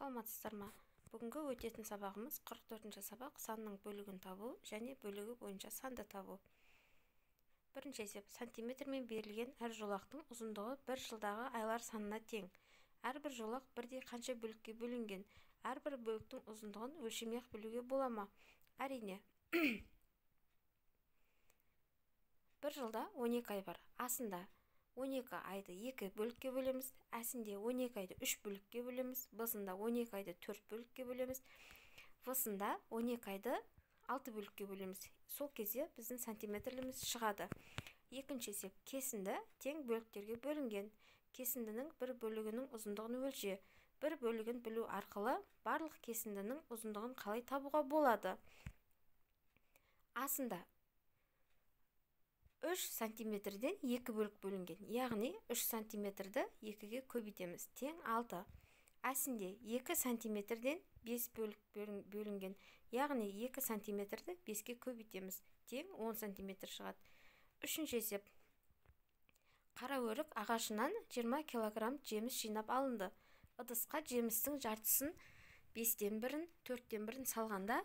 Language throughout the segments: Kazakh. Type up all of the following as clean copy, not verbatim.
Саламатсыздар ма? Бүгінгі өтетін сабағымыз 44-ші сабақ санның бөлігін табу және бөлігі бойынша санды табу. Бірінші есеп: сантиметрмен берілген әр жолақтың ұзындығы 1 жылдағы айлар санына тең. Әрбір жолақ бірдей қанша бөлікке бөлінген? Әрбір бөліктің ұзындығын өлшемей-ақ білуге бола ма? Әрине. бір жылда 12 ай бар. Асында 12 айды 2 бөлікке бөлеміз, әсінде 12 айды 3 бөлікке бөлеміз, бысында 12 айды 4 бөлікке бөлеміз, высында 12 айды 6 бөлікке бөлеміз. Сол кезде біздің сантиметрліміз шығады. Екінші есеп: кесінді тең бөліктерге бөлінген. Кесіндінің бір бөлігінің ұзындығын өлше. Бір бөлігін білу арқылы барлық кесіндінің ұзындығын қалай табуға болады? Асында 3 сантиметрден 2 бөлік бөлінген, яғни 3 сантиметрді 2-ге көбейтеміз, тең 6. Әсінде 2 сантиметрден 5 бөлік бөлінген, яғни 2 сантиметрді 5-ге көбейтеміз, тең 10 сантиметр шығады. Үшінші есеп: қара өрік ағашынан 20 килограмм жеміс жинап алынды. Ыдысқа жемістің жартысын 5-тен 1-ін, 4-тен 1-ін салғанда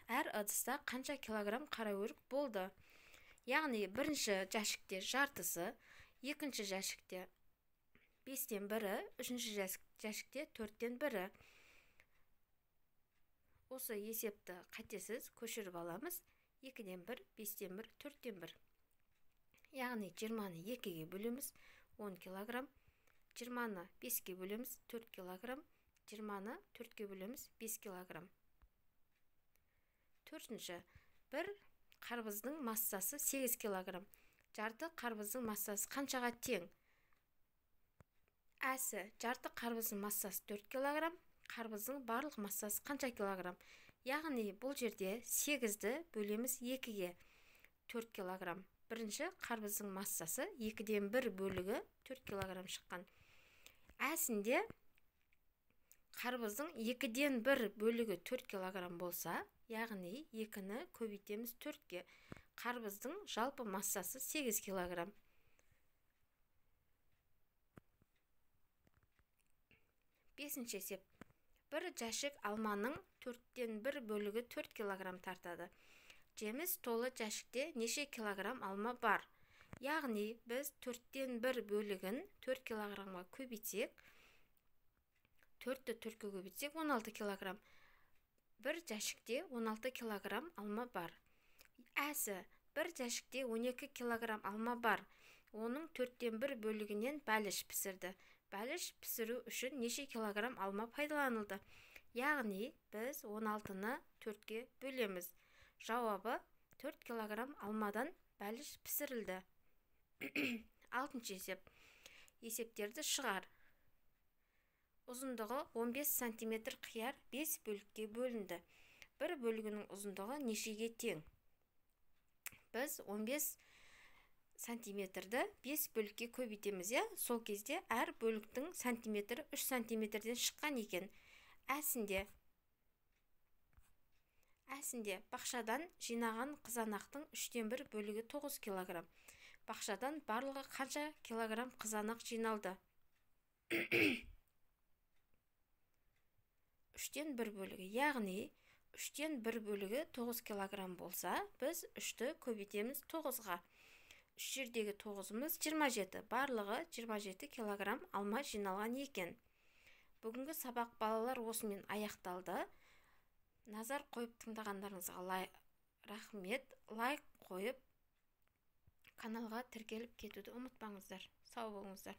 әр ыдыста қанша килограмм қара өрік болды? Яғни бірінші жәшікте жартысы, екінші жәшікте 5-тен 1-і, үшінші жәшікте 4-тен 1-і. Осы есепті қатесіз көшіріп аламыз. 2-ден 1, 5-тен 1, 4-тен 1. Яғни 20-ны 2-ге бөлеміз, 10 килограмм. 20-ны 5-ге бөлеміз, 4 килограмм. 20-ны 4-ге бөлеміз, 5 килограмм. Төртінші: бір қарбыздың массасы 8 килограмм. Жарты қарбыздың массасы қаншаға тең? Әсі: жарты қарбыздың массасы 4 килограмм, қарбыздың барлық массасы қанша килограмм? Яғни бұл жерде 8-ді бөлеміз 2-ге, 4 килограмм. Бірінші қарбыздың массасы 2-ден 1 бөлігі 4 килограмм шыққан. Әсінде қарбыздың 2-ден 1 бөлігі 4 килограмм болса, яғни 2-ні көбейтеміз 4-ге. Қарбыздың жалпы массасы 8 килограмм. Бесінші есеп: бір жәшік алманың 4-тен 1 бөлігі 4 килограмм тартады. Жеміс толы жәшікте неше килограмм алма бар? Яғни біз 4-тен 1 бөлігін 4 килограммға көбейтсек, 4-ті 4-ке көбейтсек 16 килограмм. Бір жәшікте 16 килограмм алма бар. Әсі: бір жәшікте 12 килограмм алма бар. Оның 4-тен 1 бөлігінен бәліш пісірді. Бәліш пісіру үшін неше килограмм алма пайдаланылды? Яғни біз 16-ны 4-ке бөлеміз. Жауабы: 4 килограмм алмадан бәліш пісірілді. Алтыншы есеп: есептерді шығар. Ұзындығы 15 сантиметр қияр 5 бөлікке бөлінді. Бір бөлігінің ұзындығы нешеге тең? Біз 15 сантиметрді 5 бөлікке көбейтеміз, сол кезде әр бөліктің сантиметрі 3 сантиметрден шыққан екен. Әсінде бақшадан жинаған қызанақтың 3-тен 1 бөлігі 9 килограмм. Бақшадан барлығы қанша килограмм қызанақ жиналды? 3-тен 1 бөлігі, яғни 3-тен 1 бөлігі 9 килограмм болса, біз 3-ті көбейтеміз 9-ға. 3 жердегі 9-ымыз 27, барлығы 27 килограмм алма жиналған екен. Бүгінгі сабақ балалар осымен аяқталды. Назар қойып тыңдағандарыңызға рахмет. Лайк қойып, каналға тіркеліп кетуді ұмытпаңыздар. Сау болыңыздар.